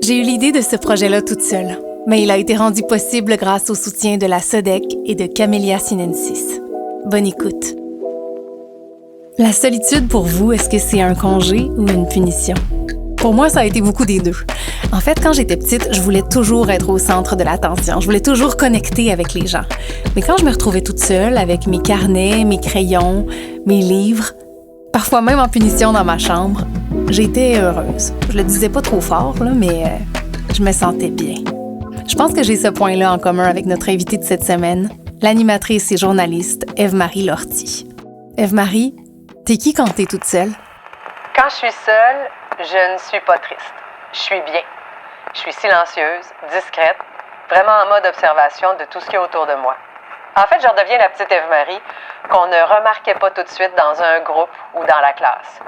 J'ai eu l'idée de ce projet-là toute seule, mais il a été rendu possible grâce au soutien de la SODEC et de Camellia Sinensis. Bonne écoute. La solitude pour vous, est-ce que c'est un congé ou une punition? Pour moi, ça a été beaucoup des deux. En fait, quand j'étais petite, je voulais toujours être au centre de l'attention. Je voulais toujours connecter avec les gens. Mais quand je me retrouvais toute seule avec mes carnets, mes crayons, mes livres, parfois même en punition dans ma chambre, j'étais heureuse. Je le disais pas trop fort, là, mais je me sentais bien. Je pense que j'ai ce point-là en commun avec notre invitée de cette semaine, l'animatrice et journaliste Ève-Marie Lortie. Ève-Marie, t'es qui quand t'es toute seule? Quand je suis seule, je ne suis pas triste. Je suis bien. Je suis silencieuse, discrète, vraiment en mode observation de tout ce qu'il y a autour de moi. En fait, je redeviens la petite Ève-Marie qu'on ne remarquait pas tout de suite dans un groupe ou dans la classe.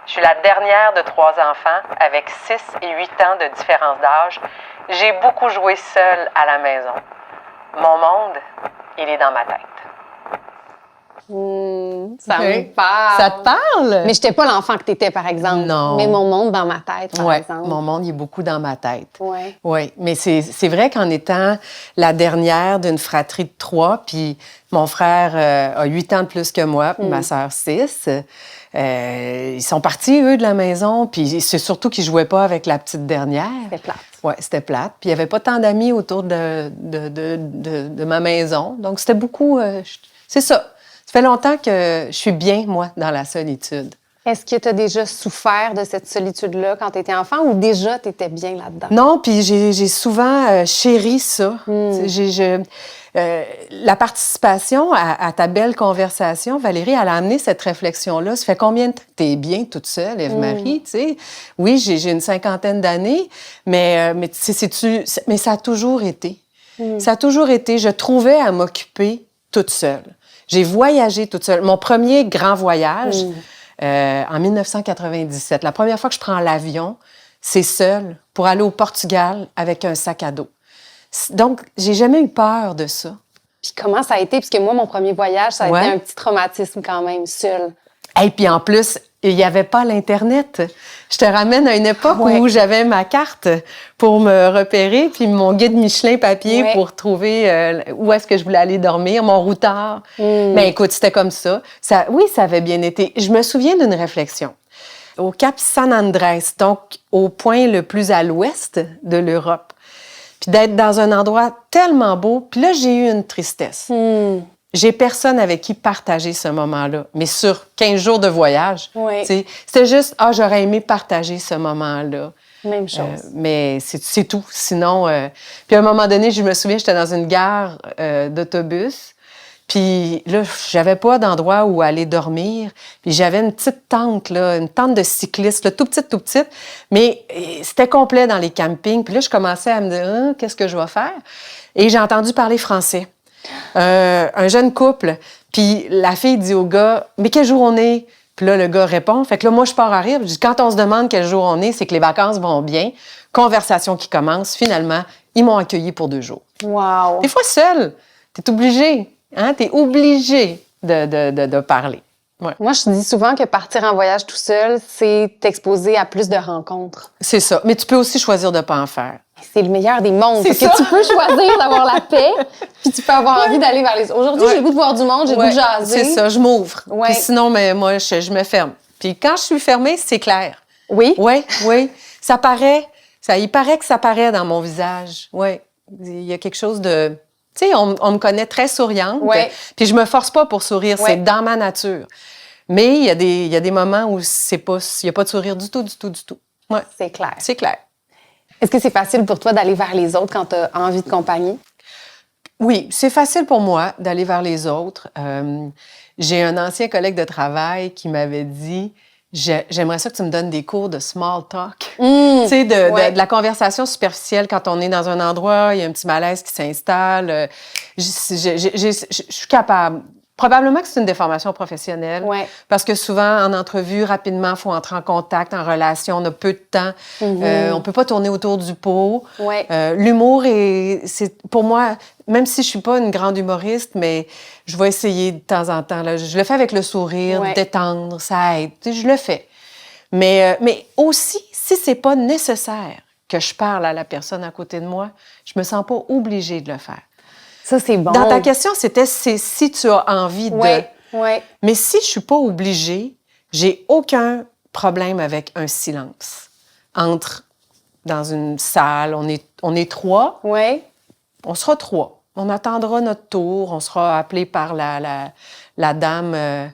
Je suis la dernière de 3 enfants avec 6 et 8 ans de différence d'âge. J'ai beaucoup joué seule à la maison. Mon monde, il est dans ma tête. Ça me parle. Ça te parle? Mais j'étais pas l'enfant que t'étais, par exemple. Non. Mais mon monde dans ma tête, par exemple. Mon monde, il est beaucoup dans ma tête. Oui. Oui, mais c'est vrai qu'en étant la dernière d'une fratrie de 3, puis mon frère a 8 ans de plus que moi, puis ma sœur 6, ils sont partis, eux, de la maison, puis c'est surtout qu'ils jouaient pas avec la petite dernière. C'était plate. Oui, c'était plate. Puis il y avait pas tant d'amis autour de ma maison. Donc, c'était beaucoup... c'est ça. Ça fait longtemps que je suis bien, moi, dans la solitude. Est-ce que tu as déjà souffert de cette solitude-là quand tu étais enfant ou déjà tu étais bien là-dedans? Non, puis j'ai souvent chéri ça. La participation à ta belle conversation, Valérie, elle a amené cette réflexion-là. Ça fait combien de temps que tu es bien toute seule, Ève-Marie? Tu sais? Oui, j'ai une 50aine d'années, mais ça a toujours été. Ça a toujours été. Je trouvais à m'occuper toute seule. J'ai voyagé toute seule. Mon premier grand voyage, en 1997, la première fois que je prends l'avion, c'est seule pour aller au Portugal avec un sac à dos. Donc, j'ai jamais eu peur de ça. Puis comment ça a été? Parce que moi, mon premier voyage, ça a été un petit traumatisme quand même, seul. Et puis en plus, il n'y avait pas l'Internet. Je te ramène à une époque où j'avais ma carte pour me repérer, puis mon guide Michelin papier pour trouver où est-ce que je voulais aller dormir, mon routard. Mais écoute, c'était comme ça. Oui, ça avait bien été. Je me souviens d'une réflexion. Au Cap San Andrés, donc au point le plus à l'ouest de l'Europe, puis d'être dans un endroit tellement beau, puis là, j'ai eu une tristesse. J'ai personne avec qui partager ce moment-là. Mais sur 15 jours de voyage, c'était juste, j'aurais aimé partager ce moment-là. Même chose. Mais c'est tout. Sinon, puis à un moment donné, je me souviens, j'étais dans une gare d'autobus. Puis là, j'avais pas d'endroit où aller dormir. Puis j'avais une petite tente, là, une tente de cycliste, là, tout petite. Mais c'était complet dans les campings. Puis là, je commençais à me dire, qu'est-ce que je vais faire? Et j'ai entendu parler français. Un jeune couple, puis la fille dit au gars « Mais quel jour on est? » Puis là, le gars répond. Fait que là, moi, je pars à rire. Je dis « Quand on se demande quel jour on est, c'est que les vacances vont bien. » Conversation qui commence. Finalement, ils m'ont accueilli pour 2 jours. Wow! Des fois, seule, t'es obligé. T'es obligé de parler. Ouais. Moi, je dis souvent que partir en voyage tout seul, c'est t'exposer à plus de rencontres. C'est ça. Mais tu peux aussi choisir de ne pas en faire. C'est le meilleur des mondes. C'est parce que tu peux choisir d'avoir la paix, puis tu peux avoir envie d'aller vers les autres. Aujourd'hui, j'ai le goût de voir du monde, j'ai le goût de jaser. C'est ça, je m'ouvre. Ouais. Puis sinon, moi, je me ferme. Puis quand je suis fermée, c'est clair. Oui? Oui. Ça paraît. Il paraît que ça paraît dans mon visage. Oui. Il y a quelque chose de... Tu sais, on me connaît très souriante. Ouais. Puis je me force pas pour sourire. Ouais. C'est dans ma nature. Mais il y a des moments où il n'y a pas de sourire du tout. Ouais. C'est clair. C'est clair. Est-ce que c'est facile pour toi d'aller vers les autres quand tu as envie de compagnie? Oui, c'est facile pour moi d'aller vers les autres. J'ai un ancien collègue de travail qui m'avait dit « J'aimerais ça que tu me donnes des cours de small talk. Tu sais, de la conversation superficielle quand on est dans un endroit, il y a un petit malaise qui s'installe. Je suis capable. Probablement que c'est une déformation professionnelle. Parce que souvent, en entrevue, rapidement, il faut entrer en contact, en relation. On a peu de temps. On ne peut pas tourner autour du pot. L'humour, c'est pour moi, même si je ne suis pas une grande humoriste, mais je vais essayer de temps en temps. Là, je le fais avec le sourire, détendre, ça aide. Je le fais. Mais aussi, si ce n'est pas nécessaire, que je parle à la personne à côté de moi, je me sens pas obligée de le faire. Ça, c'est bon. Dans ta question, c'était si tu as envie de... Oui. Mais si je suis pas obligée, j'ai aucun problème avec un silence. Dans une salle, on est 3. Oui. On sera 3. On attendra notre tour. On sera appelé par la dame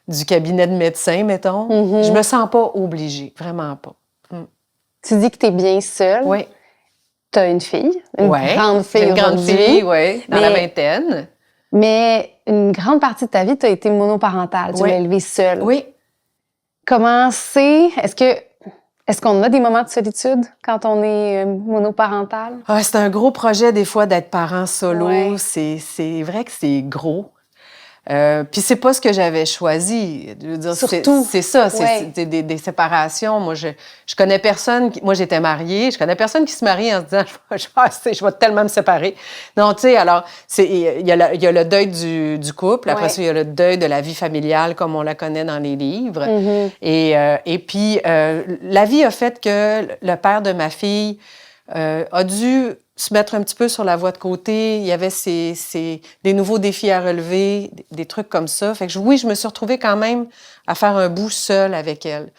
du cabinet de médecin, mettons. Mm-hmm. Je me sens pas obligée, vraiment pas. Tu dis que tu es bien seule. Oui. Tu as une fille, une grande fille une grande aujourd'hui. fille, oui, dans la vingtaine. Mais une grande partie de ta vie, tu as été monoparentale. Tu l'as élevée seule. Oui. Comment c'est? Est-ce qu'on a des moments de solitude quand on est monoparental? Ah, c'est un gros projet, des fois, d'être parent solo. Ouais. C'est vrai que c'est gros. Puis c'est pas ce que j'avais choisi. Je veux dire, surtout. C'est ça, Ouais. c'est des séparations. Moi, je connais personne... Moi, j'étais mariée. Je connais personne qui se marie en se disant « je vais tellement me séparer ». Non, tu sais, alors, il y a le deuil du couple. Après ça, il y a le deuil de la vie familiale, comme on la connaît dans les livres. Mm-hmm. Et puis, la vie a fait que le père de ma fille a dû se mettre un petit peu sur la voie de côté. Il y avait des nouveaux défis à relever, des trucs comme ça. Fait que oui, je me suis retrouvée quand même à faire un bout seule avec elle.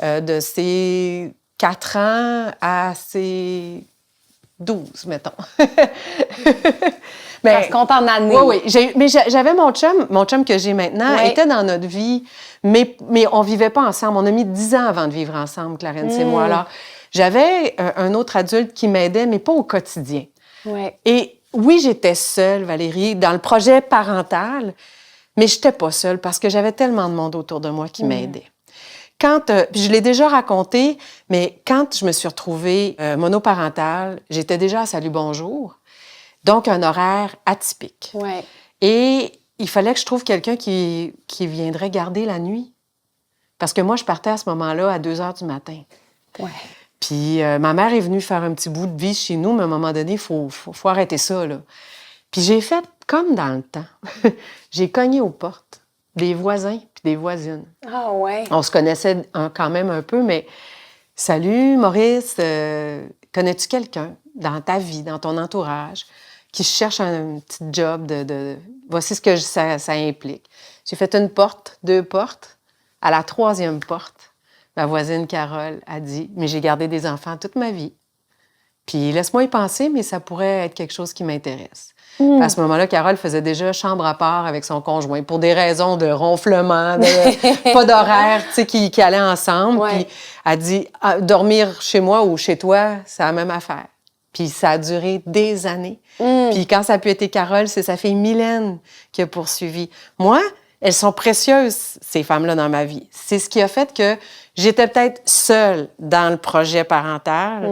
De ses 4 ans à ses 12, mettons. Parce qu'on t'en année. Oui. Mais j'avais mon chum que j'ai maintenant, était dans notre vie, mais on vivait pas ensemble. On a mis 10 ans avant de vivre ensemble, Clarence et moi. Alors, j'avais un autre adulte qui m'aidait, mais pas au quotidien. Ouais. Et oui, j'étais seule, Valérie, dans le projet parental, mais je n'étais pas seule parce que j'avais tellement de monde autour de moi qui m'aidait. Puis je l'ai déjà raconté, mais quand je me suis retrouvée monoparentale, j'étais déjà à Salut Bonjour, donc un horaire atypique. Ouais. Et il fallait que je trouve quelqu'un qui viendrait garder la nuit. Parce que moi, je partais à ce moment-là à 2 heures du matin. Ouais. Puis ma mère est venue faire un petit bout de vie chez nous, mais à un moment donné, il faut arrêter ça, là. Puis j'ai fait comme dans le temps. J'ai cogné aux portes des voisins puis des voisines. Ah ouais. On se connaissait quand même un peu, mais « Salut, Maurice, connais-tu quelqu'un dans ta vie, dans ton entourage, qui cherche un petit job de... Voici ce que ça implique. » J'ai fait 1 porte, 2 portes. À la 3e porte, ma voisine Carole a dit « Mais j'ai gardé des enfants toute ma vie. Puis laisse-moi y penser, mais ça pourrait être quelque chose qui m'intéresse. » À ce moment-là, Carole faisait déjà chambre à part avec son conjoint pour des raisons de ronflement, pas d'horaire, tu sais, qui allaient ensemble. Ouais. Puis elle dit dormir chez moi ou chez toi, c'est la même affaire. Puis ça a duré des années. Puis quand ça a pu être Carole, c'est sa fille Mylène qui a poursuivi. Moi, elles sont précieuses, ces femmes-là, dans ma vie. C'est ce qui a fait que j'étais peut-être seule dans le projet parental,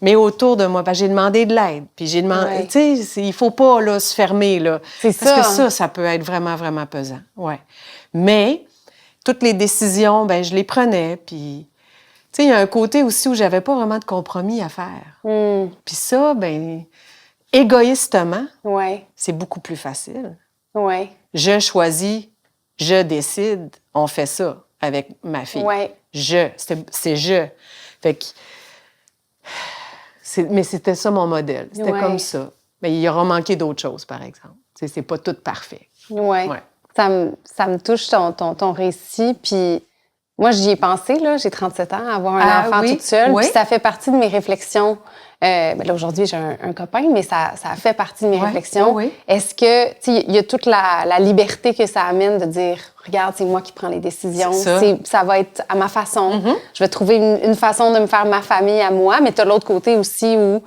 mais autour de moi. J'ai demandé de l'aide. Puis j'ai demandé... Tu sais, il faut pas là, se fermer, là. C'est parce que ça peut être vraiment, vraiment pesant. Ouais. Mais toutes les décisions, je les prenais. Puis, tu sais, il y a un côté aussi où j'avais pas vraiment de compromis à faire. Puis ça, égoïstement, c'est beaucoup plus facile. Ouais. Je choisis, je décide, on fait ça avec ma fille. Ouais. C'est je. Fait que... Mais c'était ça mon modèle. C'était comme ça. Mais il aura manqué d'autres choses, par exemple. C'est pas tout parfait. Ouais. Ça me touche ton récit. Puis moi, j'y ai pensé, là. J'ai 37 ans, avoir un enfant toute seule. Puis ça fait partie de mes réflexions. Là, aujourd'hui, j'ai un copain, mais ça fait partie de mes réflexions. Est-ce que, tu sais, il y a toute la liberté que ça amène de dire, regarde, c'est moi qui prends les décisions. Ça va être à ma façon. Je vais trouver une façon de me faire ma famille à moi, mais tu as l'autre côté aussi où,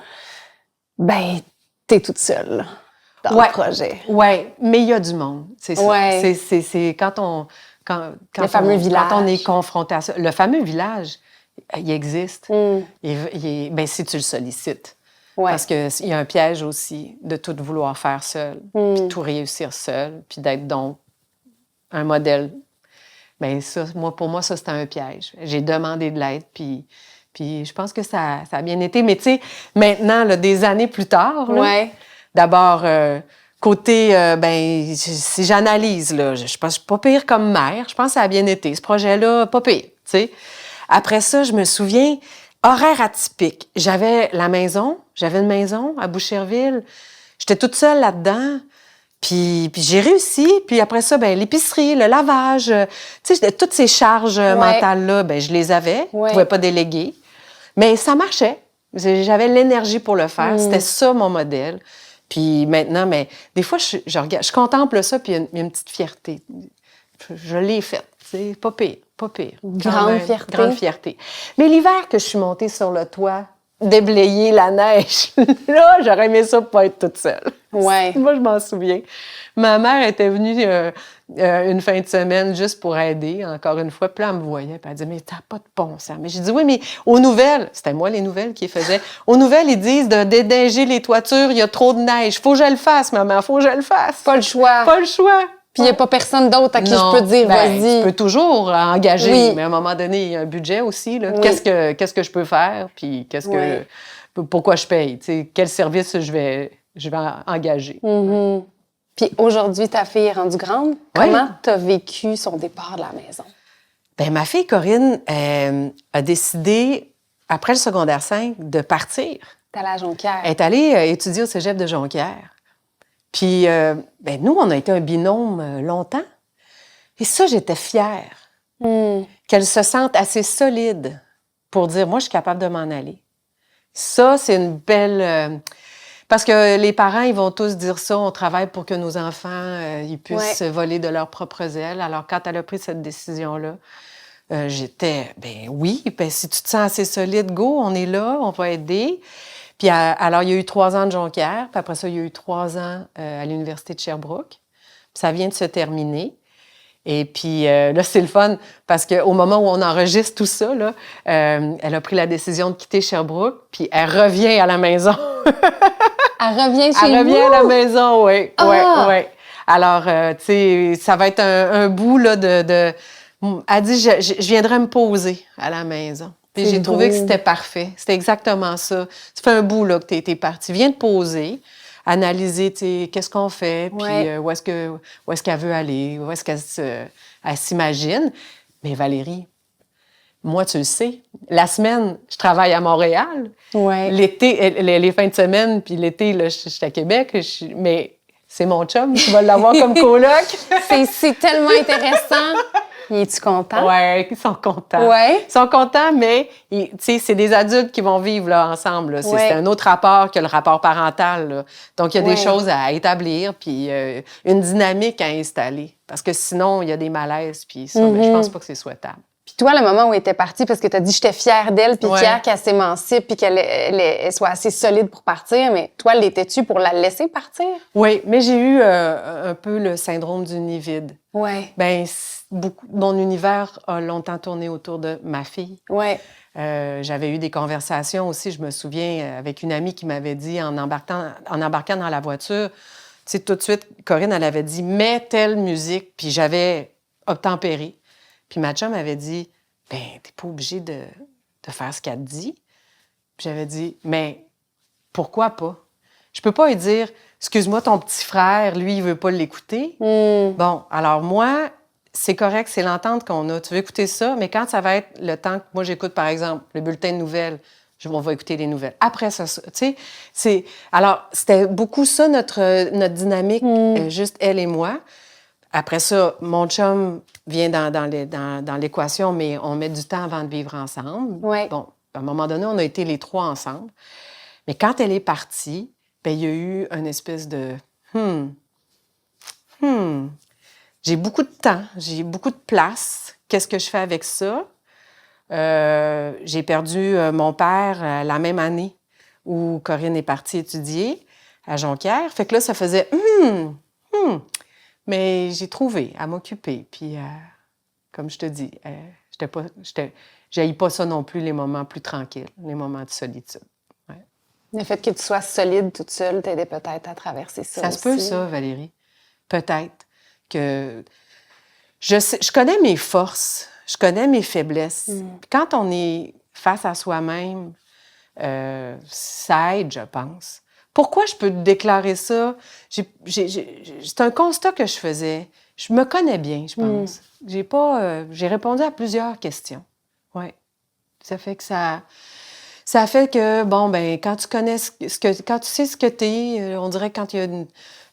t'es toute seule dans le projet. Oui, mais il y a du monde. C'est ça. C'est quand on... le fameux village. Quand on est confronté à ça. Le fameux village, il existe. Si tu le sollicites. Parce qu'il y a un piège aussi de tout vouloir faire seul, puis tout réussir seul, puis d'être donc un modèle. Pour moi, ça, c'était un piège. J'ai demandé de l'aide, puis je pense que ça a bien été. Mais tu sais, maintenant, là, des années plus tard, là, d'abord... côté, si j'analyse, là, je pense que je suis pas pire comme mère. Je pense que ça a bien été. Ce projet-là, pas pire, tu sais. Après ça, je me souviens, Horaire atypique. J'avais une maison à Boucherville. J'étais toute seule là-dedans. Puis j'ai réussi. Puis après ça, ben l'épicerie, le lavage, tu sais, toutes ces charges mentales-là, ben je les avais. Je ne pouvais pas déléguer. Mais ça marchait. J'avais l'énergie pour le faire. C'était ça, mon modèle. Puis maintenant, mais des fois, je regarde, je contemple ça, puis il y a une petite fierté. Je l'ai faite. C'est pas pire, pas pire. Grande fierté. Grande fierté. Mais l'hiver que je suis montée sur le toit, déblayer la neige, là, j'aurais aimé ça pour pas être toute seule. Ouais. Moi, je m'en souviens. Ma mère était venue une fin de semaine juste pour aider, encore une fois. Puis là, elle me voyait, puis elle disait, mais t'as pas de bon sens. Mais j'ai dit, oui, mais aux nouvelles, c'était moi les nouvelles qui les faisaient. Aux nouvelles, ils disent de déneiger les toitures, il y a trop de neige. Faut que je le fasse, maman, faut que je le fasse. Pas le choix. Pas le choix. Puis il n'y a pas personne d'autre à qui je peux dire, vas-y. Tu peux toujours engager, oui. mais à un moment donné, il y a un budget aussi. Là. Oui. Qu'est-ce que je peux faire? Puis pourquoi je paye? T'sais, quel service je vais engager? Mm-hmm. Puis aujourd'hui, ta fille est rendue grande. Comment tu as vécu son départ de la maison? Bien, ma fille Corinne a décidé, après le secondaire 5, de partir. T'es allée à Jonquière. Elle est allée étudier au cégep de Jonquière. Puis, nous, on a été un binôme longtemps. Et ça, j'étais fière. Qu'elle se sente assez solide pour dire, moi, je suis capable de m'en aller. Ça, c'est une belle... parce que les parents, ils vont tous dire ça, on travaille pour que nos enfants ils puissent voler de leurs propres ailes. Alors, quand elle a pris cette décision-là, j'étais, oui, si tu te sens assez solide, go, on est là, on va aider. Puis alors, il y a eu 3 ans de Jonquière, puis après ça, il y a eu 3 ans à l'Université de Sherbrooke. Puis ça vient de se terminer. Et puis là, c'est le fun, parce qu'au moment où on enregistre tout ça, là, elle a pris la décision de quitter Sherbrooke, puis elle revient à la maison. Elle revient chez nous? Elle revient à la maison, oui. Oui. Alors, tu sais, ça va être un bout là, de... Elle dit, je viendrai me poser à la maison. Puis j'ai trouvé que c'était parfait. C'était exactement ça. Ça fait un bout là, que tu es partie. Viens te poser, analyser, tu sais, qu'est-ce qu'on fait, puis où est-ce qu'elle veut aller, où est-ce qu'elle s'imagine. Mais Valérie, moi, tu le sais, la semaine, je travaille à Montréal. Ouais. L'été, les fins de semaine, puis l'été, là, je suis à Québec. Mais c'est mon chum, tu vas l'avoir comme coloc. C'est tellement intéressant. Es-tu content? Oui, ils sont contents. Ouais. Ils sont contents, mais c'est des adultes qui vont vivre là, ensemble. Là. C'est un autre rapport que le rapport parental. Là. Donc, il y a des choses à établir, puis une dynamique à installer. Parce que sinon, il y a des malaises, puis ça, mais je pense pas que c'est souhaitable. Puis toi, le moment où elle était partie, parce que tu as dit j'étais fière d'elle, puis fière qu'elle s'émancipe, puis qu'elle soit assez solide pour partir, mais toi, l'étais-tu pour la laisser partir? Oui, mais j'ai eu un peu le syndrome du nid vide. Oui. Bien, mon univers a longtemps tourné autour de ma fille. Oui. J'avais eu des conversations aussi, je me souviens, avec une amie qui m'avait dit, en embarquant dans la voiture, tu sais, tout de suite, Corinne, elle avait dit « mets telle musique », puis j'avais obtempéré. Puis ma chum avait dit, « ben t'es pas obligée de faire ce qu'elle te dit. » Puis j'avais dit, « mais pourquoi pas? Je peux pas lui dire, « excuse-moi, ton petit frère, lui, il veut pas l'écouter. » Bon, alors moi, c'est correct, c'est l'entente qu'on a. Tu veux écouter ça, mais quand ça va être le temps que moi, j'écoute, par exemple, le bulletin de nouvelles, on va écouter les nouvelles. Après ça, tu sais, alors, c'était beaucoup ça, notre dynamique, juste elle et moi. Après ça, mon chum vient dans l'équation, mais on met du temps avant de vivre ensemble. Ouais. Bon, à un moment donné, on a été les 3 ensemble. Mais quand elle est partie, bien, il y a eu une espèce de j'ai beaucoup de temps, j'ai beaucoup de place. Qu'est-ce que je fais avec ça? J'ai perdu mon père la même année où Corinne est partie étudier à Jonquière. Fait que là, ça faisait mais j'ai trouvé à m'occuper. Puis, comme je te dis, j'haïs pas ça non plus, les moments plus tranquilles, les moments de solitude. Ouais. Le fait que tu sois solide toute seule t'aidait peut-être à traverser ça. Ça se peut, ça, Valérie. Peut-être que... Je connais mes forces, je connais mes faiblesses. Puis quand on est face à soi-même, ça aide, je pense. Pourquoi je peux te déclarer ça? C'est un constat que je faisais. Je me connais bien, je pense. J'ai répondu à plusieurs questions. Oui. Ça fait que ça Ça fait que, bon, ben quand tu connais quand tu sais ce que t'es, on dirait que quand il y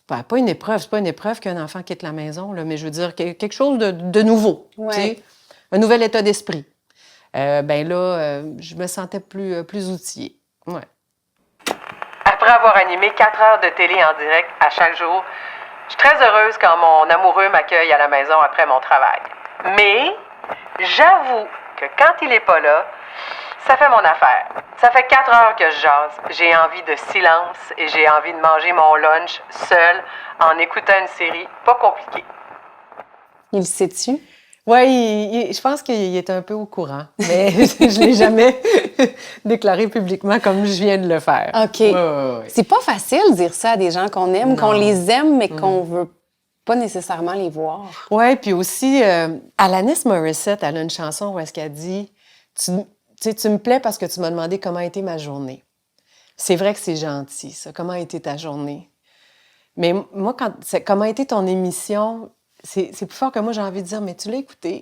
a pas une épreuve, c'est pas une épreuve qu'un enfant quitte la maison, là, mais je veux dire quelque chose de nouveau, tu sais, un nouvel état d'esprit. Ben là, je me sentais plus outillée. Ouais. Après avoir animé 4 heures de télé en direct à chaque jour, je suis très heureuse quand mon amoureux m'accueille à la maison après mon travail. Mais j'avoue que quand il est pas là, ça fait mon affaire. Ça fait 4 heures que je jase. J'ai envie de silence et j'ai envie de manger mon lunch seul en écoutant une série pas compliquée. Il sait-tu? Oui, je pense qu'il est un peu au courant, mais je ne l'ai jamais déclaré publiquement comme je viens de le faire. OK. Ouais. C'est pas facile de dire ça à des gens qu'on aime, qu'on les aime, mais qu'on veut pas nécessairement les voir. Oui, puis aussi, Alanis Morissette, elle a une chanson où est-ce qu'elle dit tu me plais parce que tu m'as demandé comment a été ma journée. C'est vrai que c'est gentil, ça. Comment a été ta journée? Mais moi, comment a été ton émission? C'est plus fort que moi, j'ai envie de dire, mais tu l'as écouté.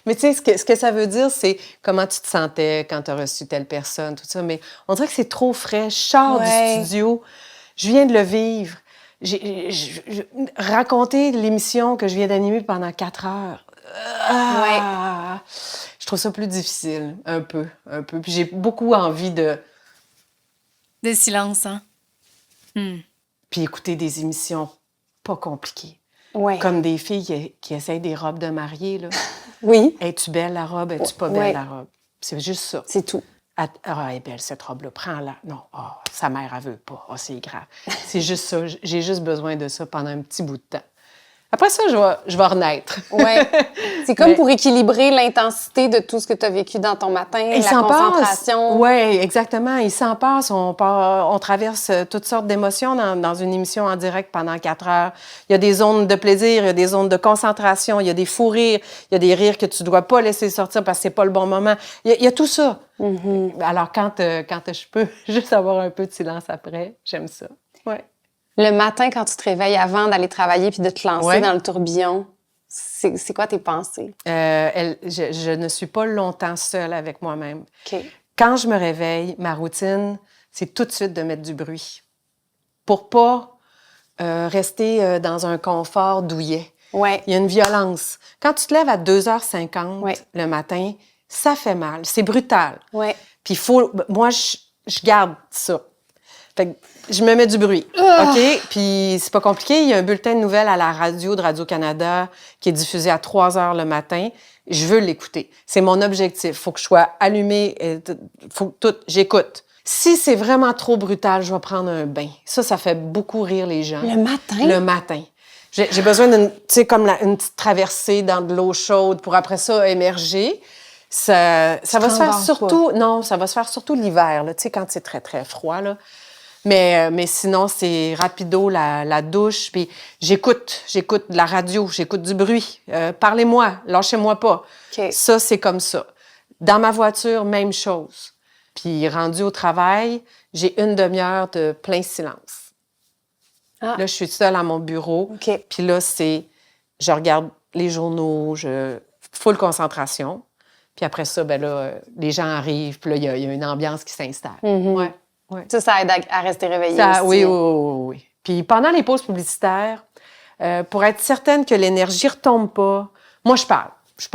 Mais tu sais, ce que ça veut dire, c'est comment tu te sentais quand tu as reçu telle personne, tout ça. Mais on dirait que c'est trop frais. Je sors du studio, je viens de le vivre. J'ai raconté l'émission que je viens d'animer pendant 4 heures. Je trouve ça plus difficile, un peu. Puis j'ai beaucoup envie de silence, hein? Puis écouter des émissions pas compliquées. Ouais. Comme des filles qui essayent des robes de mariée, là. Oui. Es-tu belle, la robe? Es-tu pas belle, la robe? C'est juste ça. C'est tout. Elle est belle, cette robe-là. Prends-la. Non, sa mère, elle veut pas. C'est grave. C'est juste ça. J'ai juste besoin de ça pendant un petit bout de temps. Après ça, je vais renaître. Oui. C'est comme pour équilibrer l'intensité de tout ce que tu as vécu dans ton matin, la concentration. Oui, exactement. Il s'en passe. On traverse toutes sortes d'émotions dans une émission en direct pendant 4 heures. Il y a des zones de plaisir, il y a des zones de concentration, il y a des fous rires, il y a des rires que tu ne dois pas laisser sortir parce que c'est pas le bon moment. Il y a tout ça. Mm-hmm. Alors, quand je peux juste avoir un peu de silence après, j'aime ça. Ouais. Le matin, quand tu te réveilles avant d'aller travailler puis de te lancer dans le tourbillon, c'est quoi tes pensées? Je ne suis pas longtemps seule avec moi-même. OK. Quand je me réveille, ma routine, c'est tout de suite de mettre du bruit pour pas rester dans un confort douillet. Ouais. Il y a une violence. Quand tu te lèves à 2h50 le matin, ça fait mal. C'est brutal. Ouais. Puis moi, je garde ça. Fait que je me mets du bruit, OK? Puis c'est pas compliqué. Il y a un bulletin de nouvelles à la radio de Radio-Canada qui est diffusé à 3 heures le matin. Je veux l'écouter. C'est mon objectif. Faut que je sois allumée. J'écoute. Si c'est vraiment trop brutal, je vais prendre un bain. Ça fait beaucoup rire les gens. Le matin? Le matin. J'ai besoin d'une, une petite traversée dans de l'eau chaude pour après ça émerger. Ça va se faire surtout... Non, ça va se faire surtout l'hiver, là, quand c'est très, très froid, là. Mais sinon, c'est rapido, la douche. Puis j'écoute de la radio, j'écoute du bruit. Parlez-moi, lâchez-moi pas. Okay. Ça, c'est comme ça. Dans ma voiture, même chose. Puis rendu au travail, j'ai 1 demi-heure de plein silence. Là, je suis seule à mon bureau. Okay. Puis là, je regarde les journaux, full concentration. Puis après ça, ben là, les gens arrivent. Puis là, il y a une ambiance qui s'installe. Mm-hmm. Ouais. Ça aide à rester réveillée aussi. Oui. Puis pendant les pauses publicitaires, pour être certaine que l'énergie retombe pas, moi, je parle. Je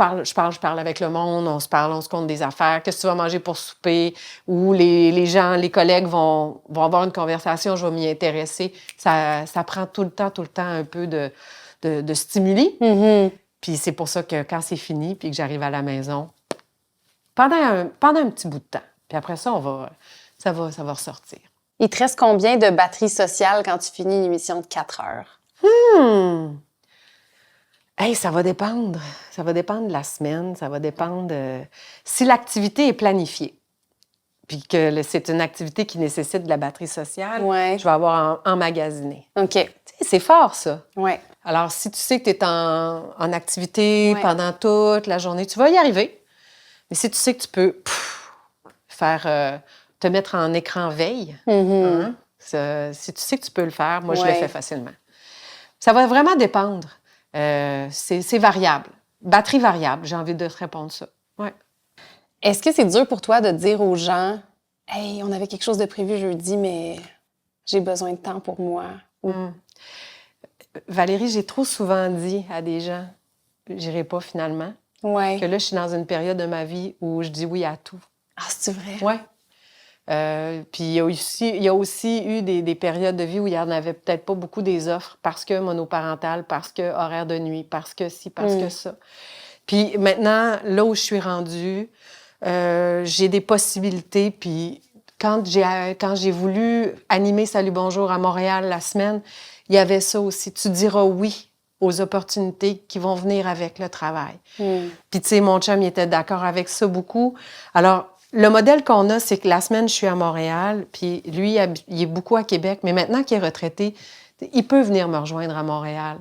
parle avec le monde, on se compte des affaires. Qu'est-ce que tu vas manger pour souper? Ou les gens, les collègues vont avoir une conversation, je vais m'y intéresser. Ça prend tout le temps un peu de stimuli. Mm-hmm. Puis c'est pour ça que quand c'est fini, puis que j'arrive à la maison, pendant un petit bout de temps, puis après ça, ça va ressortir. Il te reste combien de batterie sociale quand tu finis une émission de 4 heures? Hey, ça va dépendre. Ça va dépendre de la semaine. Ça va dépendre si l'activité est planifiée. Puis que c'est une activité qui nécessite de la batterie sociale, je vais avoir emmagasiné. OK. Tu sais, c'est fort, ça. Oui. Alors, si tu sais que tu es en activité pendant toute la journée, tu vas y arriver. Mais si tu sais que tu peux te mettre en écran veille, si tu sais que tu peux le faire, moi, je le fais facilement. Ça va vraiment dépendre. C'est variable. Batterie variable, j'ai envie de te répondre ça. Ouais. Est-ce que c'est dur pour toi de dire aux gens « Hey, on avait quelque chose de prévu jeudi, mais j'ai besoin de temps pour moi. » Valérie, j'ai trop souvent dit à des gens « J'irai pas finalement. » Ouais. Que là, je suis dans une période de ma vie où je dis oui à tout. Ah, c'est vrai? Oui. Puis il y a aussi eu des périodes de vie où il n'y en avait peut-être pas beaucoup des offres parce que monoparentale, parce que horaire de nuit, parce que ci, parce que ça. Puis maintenant, là où je suis rendue, j'ai des possibilités. Puis quand j'ai voulu animer Salut Bonjour à Montréal la semaine, il y avait ça aussi. Tu diras oui aux opportunités qui vont venir avec le travail. Puis tu sais, mon chum, il était d'accord avec ça beaucoup. Alors, le modèle qu'on a, c'est que la semaine, je suis à Montréal, puis lui, il est beaucoup à Québec, mais maintenant qu'il est retraité, il peut venir me rejoindre à Montréal,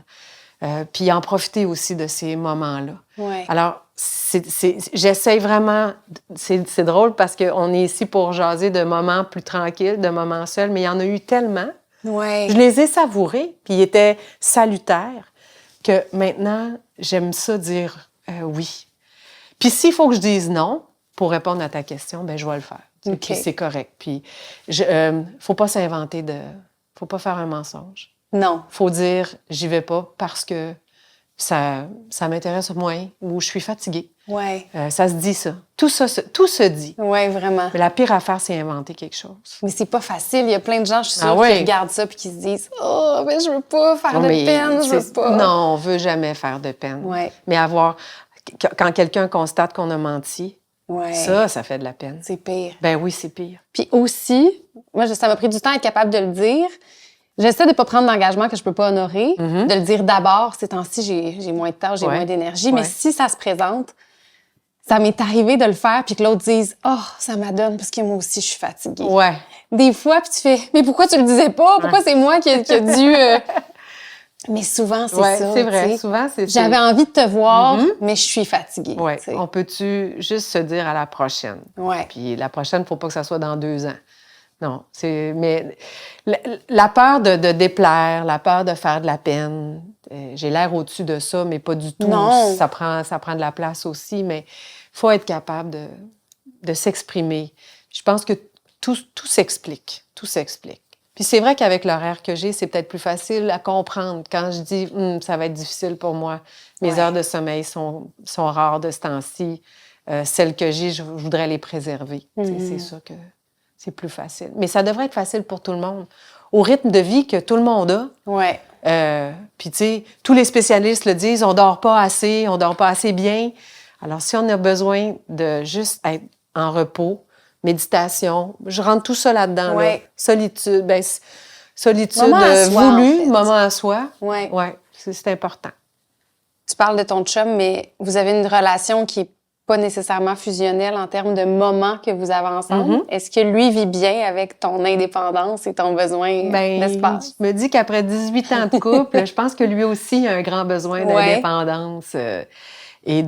puis en profiter aussi de ces moments-là. Ouais. Alors, j'essaie vraiment... C'est drôle parce qu'on est ici pour jaser de moments plus tranquilles, de moments seuls, mais il y en a eu tellement. Ouais. Je les ai savourés, puis ils étaient salutaires, que maintenant, j'aime ça dire oui. Puis s'il faut que je dise non, pour répondre à ta question, bien, je vais le faire. Okay. Puis c'est correct. Puis, faut pas s'inventer faut pas faire un mensonge. Non. Faut dire, j'y vais pas parce que ça m'intéresse moins ou je suis fatiguée. Ouais. Ça se dit, ça. Tout se dit. Ouais, vraiment. Mais la pire affaire, c'est inventer quelque chose. Mais c'est pas facile. Il y a plein de gens, je suis sûre, Ah ouais. qui regardent ça puis qui se disent « Oh, mais je veux pas faire de peine, je veux pas. » Non, on veut jamais faire de peine. Ouais. Mais quand quelqu'un constate qu'on a menti, ouais. ça fait de la peine. C'est pire. Ben oui, c'est pire. Puis aussi, moi, ça m'a pris du temps à être capable de le dire. J'essaie de ne pas prendre d'engagement que je peux pas honorer, de le dire d'abord. Ces temps-ci, j'ai moins de temps, j'ai moins d'énergie. Mais si ça se présente, ça m'est arrivé de le faire puis que l'autre dise « Oh, ça m'adonne parce que moi aussi, je suis fatiguée. » Ouais. Des fois, puis tu fais « Mais pourquoi tu le disais pas? Pourquoi c'est moi qui a dû... Mais souvent, c'est ça. C'est vrai. T'sais. Souvent, c'est J'avais envie de te voir, mais je suis fatiguée. Oui. T'sais. On peut-tu juste se dire à la prochaine? Ouais. Puis la prochaine, il ne faut pas que ça soit dans 2 ans. Non. Mais la peur de déplaire, la peur de faire de la peine, j'ai l'air au-dessus de ça, mais pas du tout. Non. Ça prend de la place aussi, mais il faut être capable de s'exprimer. Je pense que tout s'explique. Tout s'explique. Puis c'est vrai qu'avec l'horaire que j'ai, c'est peut-être plus facile à comprendre quand je dis ça va être difficile pour moi. Mes heures de sommeil sont rares de ce temps-ci. Celles que j'ai, je voudrais les préserver. C'est sûr que c'est plus facile. Mais ça devrait être facile pour tout le monde. Au rythme de vie que tout le monde a. Ouais. Puis tu sais, tous les spécialistes le disent, on dort pas assez bien. Alors si on a besoin de juste être en repos, méditation, je rentre tout ça là-dedans. Ouais. Là. Solitude, Moment à soi, voulue, en fait. moment à soi. Ouais. Ouais, c'est important. Tu parles de ton chum, mais vous avez une relation qui n'est pas nécessairement fusionnelle en termes de moments que vous avez ensemble. Est-ce que lui vit bien avec ton indépendance et ton besoin d'espace? Je me dis qu'après 18 ans de couple, je pense que lui aussi a un grand besoin d'indépendance. Et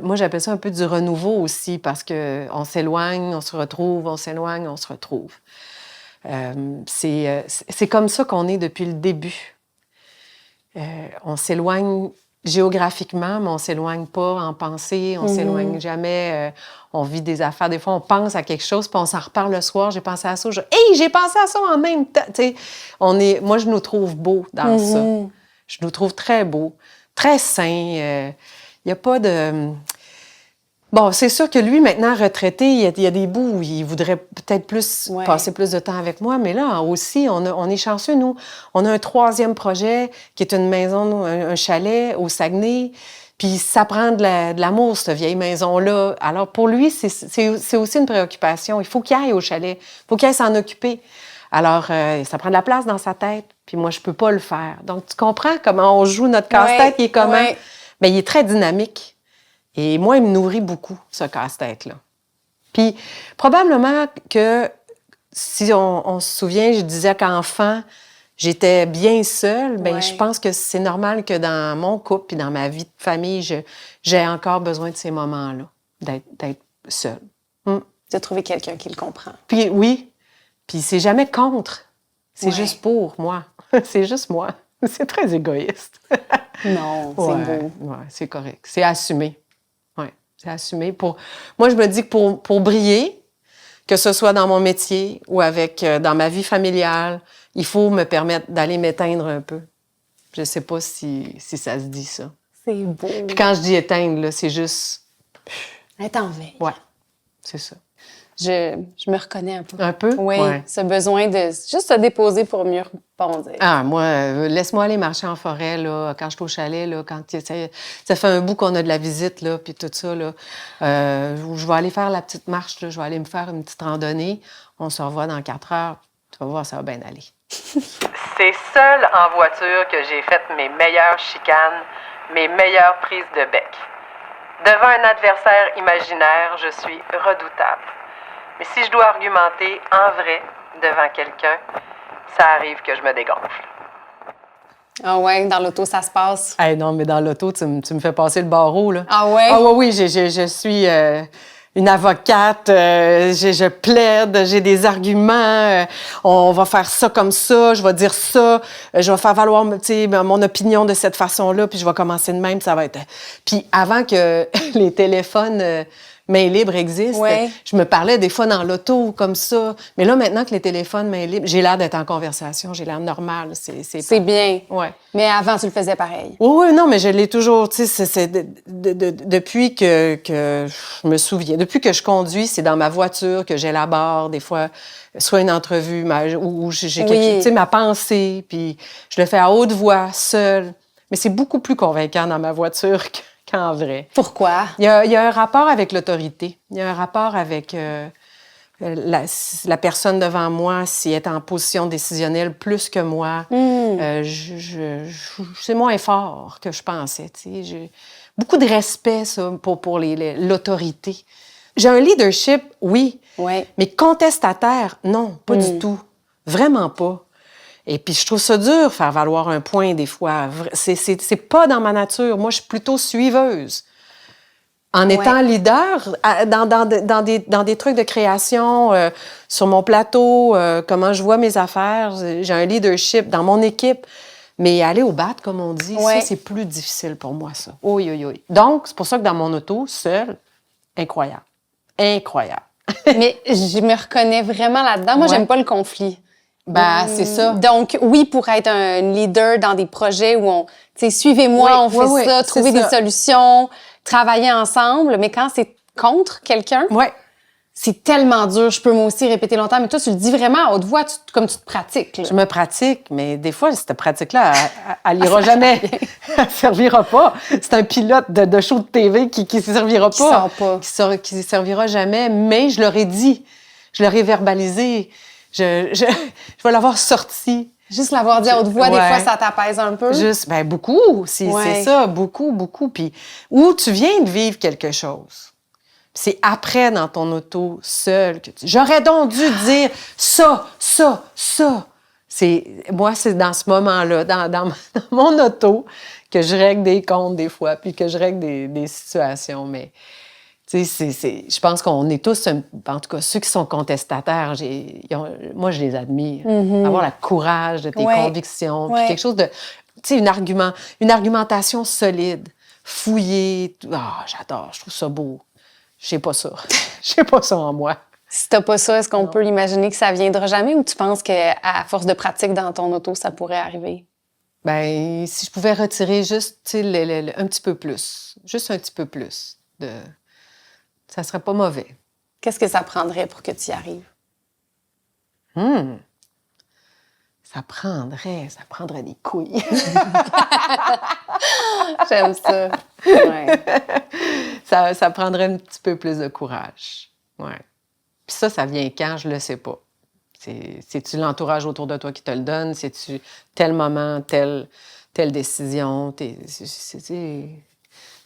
moi, j'appelle ça un peu du renouveau aussi, parce qu'on s'éloigne, on se retrouve, on s'éloigne, on se retrouve. C'est comme ça qu'on est depuis le début. On s'éloigne géographiquement, mais on ne s'éloigne pas en pensée, on ne s'éloigne jamais. On vit des affaires. Des fois, on pense à quelque chose, puis on s'en reparle le soir. J'ai pensé à ça. Hey, j'ai pensé à ça en même temps. Moi, je nous trouve beaux dans ça. Je nous trouve très beaux. Très sain. Il n'y a pas de... Bon, c'est sûr que lui, maintenant, retraité, il y a des bouts où il voudrait peut-être passer plus de temps avec moi, mais là, aussi, on est chanceux, nous. On a un 3e projet qui est une maison, un chalet au Saguenay, puis ça prend de l'amour, cette vieille maison-là. Alors, pour lui, c'est aussi une préoccupation. Il faut qu'il aille au chalet. Il faut qu'il aille s'en occuper. Alors, ça prend de la place dans sa tête, puis moi, je peux pas le faire. Donc, tu comprends comment on joue notre casse-tête, il est comment? Bien, il est très dynamique. Et moi, il me nourrit beaucoup, ce casse-tête-là. Puis, probablement que, si on se souvient, je disais qu'enfant, j'étais bien seule, bien, je pense que c'est normal que dans mon couple puis dans ma vie de famille, j'ai encore besoin de ces moments-là, d'être seule. De trouver quelqu'un qui le comprend. Puis, oui. Puis c'est jamais contre. C'est juste pour moi. C'est juste moi. C'est très égoïste. Non, c'est beau. Oui, c'est correct. C'est assumé. Oui, c'est assumé. Moi, je me dis que pour briller, que ce soit dans mon métier ou dans ma vie familiale, il faut me permettre d'aller m'éteindre un peu. Je sais pas si ça se dit, ça. C'est beau. Puis quand je dis éteindre, là, c'est juste... Être en veille. Ouais, c'est ça. Je me reconnais un peu. Un peu? Oui, Ouais. ce besoin de juste se déposer pour mieux rebondir. Ah, moi, laisse-moi aller marcher en forêt, là, quand je suis au chalet, là, ça fait un bout qu'on a de la visite, là, puis tout ça, là. Je vais aller faire la petite marche, là, je vais aller me faire une petite randonnée. On se revoit dans 4 heures. Tu vas voir, ça va bien aller. C'est seul en voiture que j'ai fait mes meilleures chicanes, mes meilleures prises de bec. Devant un adversaire imaginaire, je suis redoutable. Mais si je dois argumenter en vrai devant quelqu'un, ça arrive que je me dégonfle. Ah ouais, dans l'auto, ça se passe. Hey, non, mais dans l'auto, tu me fais passer le barreau, là. Ah ouais? Ah oui, je suis une avocate, je plaide, j'ai des arguments, on va faire ça comme ça, je vais dire ça, je vais faire valoir, tu sais, mon opinion de cette façon-là, puis je vais commencer de même, ça va être... Puis avant que les téléphones main libre existent, ouais. Je me parlais des fois dans l'auto comme ça, mais là, maintenant que les téléphones main libre, j'ai l'air d'être en conversation, j'ai l'air normal, c'est bien. Ouais. Mais avant, tu le faisais pareil. Oui, non, mais je l'ai toujours, tu sais, c'est depuis que je me souviens, depuis que je conduis, c'est dans ma voiture que j'élabore des fois, soit une entrevue où j'ai tu sais, ma pensée, puis je le fais à haute voix, seule. Mais c'est beaucoup plus convaincant dans ma voiture qu'en vrai. Pourquoi? Il y a un rapport avec l'autorité. Il y a un rapport avec la personne devant moi, si elle est en position décisionnelle plus que moi. C'est moins fort que je pensais. Tu sais. J'ai beaucoup de respect ça, pour l'autorité. J'ai un leadership, oui, mais contestataire, non, pas du tout. Vraiment pas. Et puis, je trouve ça dur, faire valoir un point, des fois. C'est pas dans ma nature. Moi, je suis plutôt suiveuse. En étant leader, dans des trucs de création, sur mon plateau, comment je vois mes affaires, j'ai un leadership dans mon équipe. Mais aller au bat, comme on dit, ça, c'est plus difficile pour moi, ça. Oui, oui, oui. Donc, c'est pour ça que dans mon auto, seule, incroyable. Incroyable. Mais je me reconnais vraiment là-dedans. Moi, j'aime pas le conflit. Ben, c'est ça. Donc, oui, pour être un leader dans des projets où on, tu sais, suivez-moi, on fait ça, trouver des solutions, travailler ensemble. Mais quand c'est contre quelqu'un, c'est tellement dur. Je peux moi aussi répéter longtemps, mais toi, tu le dis vraiment à haute voix, comme tu te pratiques. Là. Je me pratique, mais des fois, cette pratique-là, elle n'ira jamais. Elle ne servira pas. C'est un pilote de show de TV qui ne servira pas. Qui ne servira jamais, mais je leur ai dit. Je leur ai verbalisé. Je vais l'avoir sorti. Juste l'avoir dit à haute voix, des fois, ça t'apaise un peu? Juste, ben beaucoup, c'est ça, beaucoup, beaucoup. Puis, où tu viens de vivre quelque chose. C'est après, dans ton auto, seul, que j'aurais donc dû dire ça. Moi, c'est dans ce moment-là, dans mon auto, que je règle des comptes des fois, puis que je règle des situations, mais... Tu sais, je pense qu'on est tous, en tout cas, ceux qui sont contestataires, moi, je les admire. Avoir le courage de tes convictions, puis quelque chose de... Tu sais, une argumentation solide, fouillée. J'adore, je trouve ça beau. J'ai pas ça. J'ai pas ça en moi. Si t'as pas ça, est-ce qu'on peut l'imaginer que ça viendra jamais ou tu penses qu'à force de pratique dans ton auto, ça pourrait arriver? Ben, si je pouvais retirer juste, tu sais, un petit peu plus. Juste un petit peu plus de... Ça serait pas mauvais. Qu'est-ce que ça prendrait pour que tu y arrives? Ça prendrait des couilles. J'aime ça. Ouais. Ça prendrait un petit peu plus de courage. Ouais. Puis ça vient quand? Je le sais pas. C'est-tu l'entourage autour de toi qui te le donne? C'est-tu tel moment, telle décision? C'est